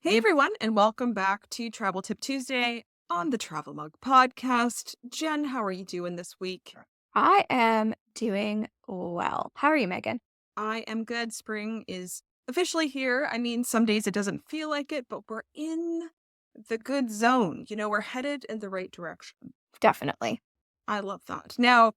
Hey everyone, and welcome back to Travel Tip Tuesday on the Travel Mug Podcast. Jen, how are you doing this week? I am doing well. How are you, Megan? I am good. Spring is officially here. I mean, some days it doesn't feel like it, but we're in the good zone. We're headed in the right direction. Definitely. I love that. Now,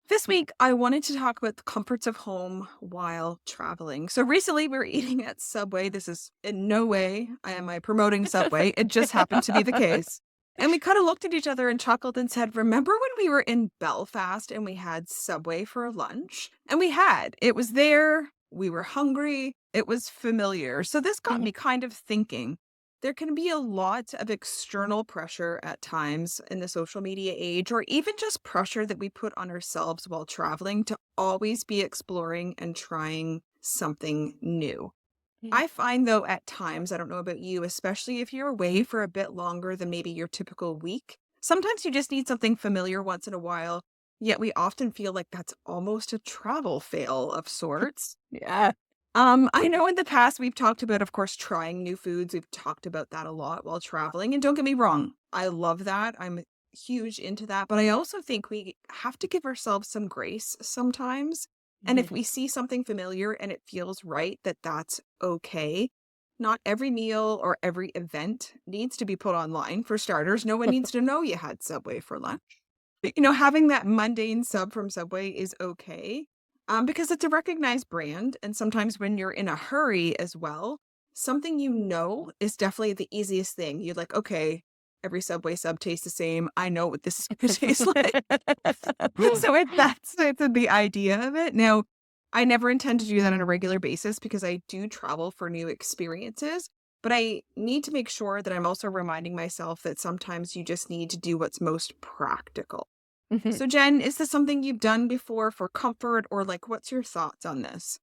this week, I wanted to talk about the comforts of home while traveling. So recently, we were eating at Subway. This is in no way am I promoting Subway. It just happened to be the case. And we kind of looked at each other and chuckled and said, remember when we were in Belfast and we had Subway for lunch? And we had. It was there. We were hungry. It was familiar. So this got Mhm. me kind of thinking there can be a lot of external pressure at times in the social media age, or even just pressure that we put on ourselves while traveling to always be exploring and trying something new. Yeah. I find, though, at times, I don't know about you, especially if you're away for a bit longer than maybe your typical week, sometimes you just need something familiar once in a while. Yet we often feel like that's almost a travel fail of sorts. Yeah. I know in the past we've talked about, of course, trying new foods. We've talked about that a lot while traveling. And don't get me wrong, I love that. I'm huge into that. But I also think we have to give ourselves some grace sometimes. And Mhm. if we see something familiar and it feels right, that's okay. Not every meal or every event needs to be put online for starters. No one needs to know you had Subway for lunch. Having that mundane sub from Subway is okay, because it's a recognized brand, and sometimes when you're in a hurry as well, something is definitely the easiest thing. You're like, "Okay, every Subway sub tastes the same. I know what this is gonna taste like." So it's the idea of it. Now, I never intend to do that on a regular basis because I do travel for new experiences, but I need to make sure that I'm also reminding myself that sometimes you just need to do what's most practical. Mhm. So, Jen, is this something you've done before for comfort, or like, what's your thoughts on this?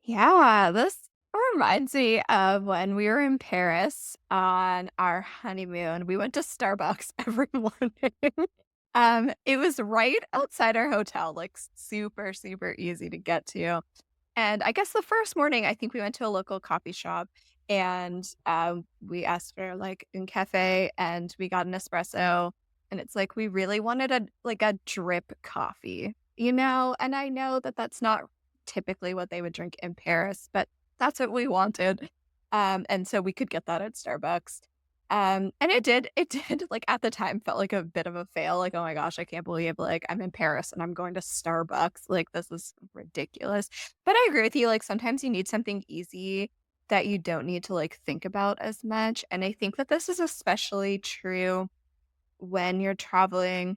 Yeah, this reminds me of when we were in Paris on our honeymoon. We went to Starbucks every morning. It was right outside our hotel, like super, super easy to get to. And I guess the first morning, I think we went to a local coffee shop and we asked for like a cafe and we got an espresso. And it's like we really wanted a drip coffee, And I know that that's not typically what they would drink in Paris, but that's what we wanted. And so we could get that at Starbucks. And it did, like, at the time, felt like a bit of a fail, like, "Oh my gosh, I can't believe, like, I'm in Paris and I'm going to Starbucks, like, this is ridiculous." But I agree with you, like, sometimes you need something easy that you don't need to, like, think about as much, and I think that this is especially true when you're traveling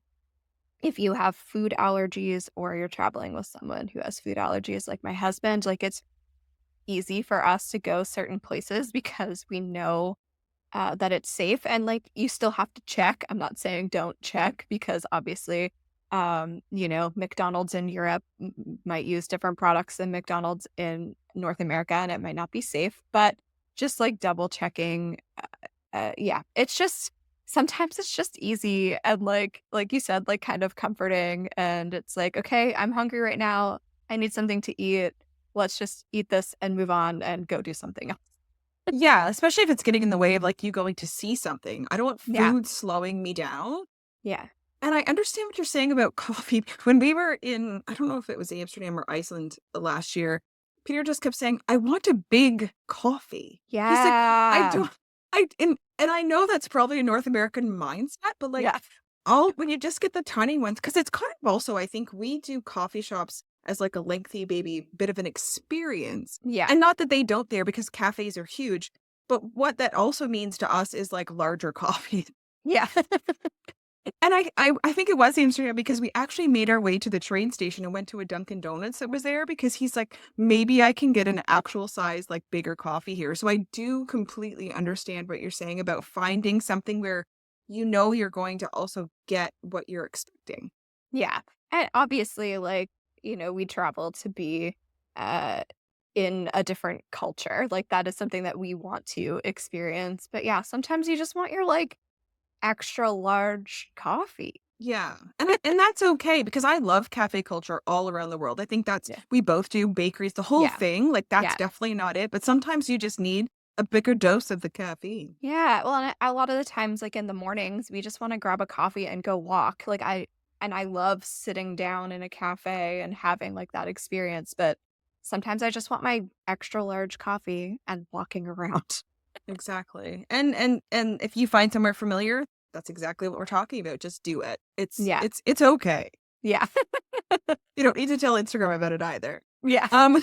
if you have food allergies or you're traveling with someone who has food allergies, like my husband, like, it's easy for us to go certain places because we know that it's safe and, like, you still have to check. I'm not saying don't check because obviously, McDonald's in Europe might use different products than McDonald's in North America, and it might not be safe, but just, like, double checking, yeah, it's just sometimes it's just easy and, like you said, like, kind of comforting, and it's like, "Okay, I'm hungry right now. I need something to eat. Let's just eat this and move on and go do something else." Yeah, especially if it's getting in the way of like you going to see something. I don't want Yeah, food slowing me down. yeah. And I understand what you're saying about coffee. When we were in, I don't know if it was Amsterdam or Iceland last year, Peter just kept saying, I want a big coffee. He's like, I Yeah. don't, and I know that's probably a North American mindset, but like, Yeah. when you just get the tiny ones, because it's kind of also, I think we do coffee shops as like a lengthy baby bit of an experience. Yeah. And not that they don't there because cafes are huge, but what that also means to us is like larger coffee. Yeah. And I think it was Amsterdam because we actually made our way to the train station and went to a Dunkin' Donuts that was there because he's like, "Maybe I can get an actual size, like, bigger coffee here." So I do completely understand what you're saying about finding something where you're going to also get what you're expecting. Yeah. And obviously, like, we travel to be, uh, in a different culture. Like, that is something that we want to experience. But yeah, sometimes you just want your, like, extra large coffee. Yeah, and that's okay because I love cafe culture all around the world. I think that's Yeah. we both do bakeries, the whole Yeah. thing, like, that's Yeah. definitely not it, but sometimes you just need A bigger dose of the caffeine. Yeah, well, and a lot of the times, like, in the mornings, we just wanna grab a coffee and go walk, like, I love sitting down in a cafe and having, like, that experience, but sometimes I just want my extra large coffee and walking around. Exactly. And if you find somewhere familiar, that's exactly what we're talking about. Just do it. It's Yeah, it's it's okay. yeah, You don't need to tell Instagram about it either. yeah. Um,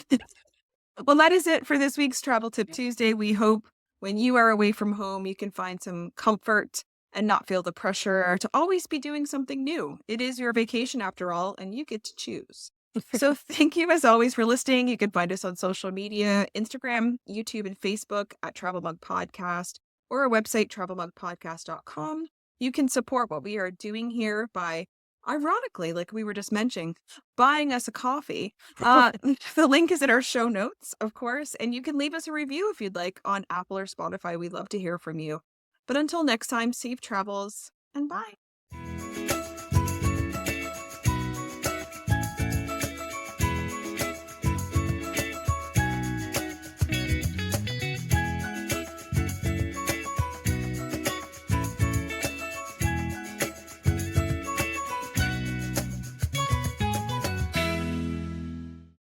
well, that is it for this week's Travel Tip Tuesday. We hope when you are away from home, you can find some comfort and not feel the pressure to always be doing something new. It is your vacation after all, and you get to choose. So thank you as always for listening. You can find us on social media, Instagram, YouTube, and Facebook at Travel Mug Podcast or our website, travelmugpodcast.com. You can support what we are doing here by, ironically, like we were just mentioning, buying us a coffee. The link is in our show notes, of course, and you can leave us a review if you'd like on Apple or Spotify. We'd love to hear from you. But until next time, safe travels and bye.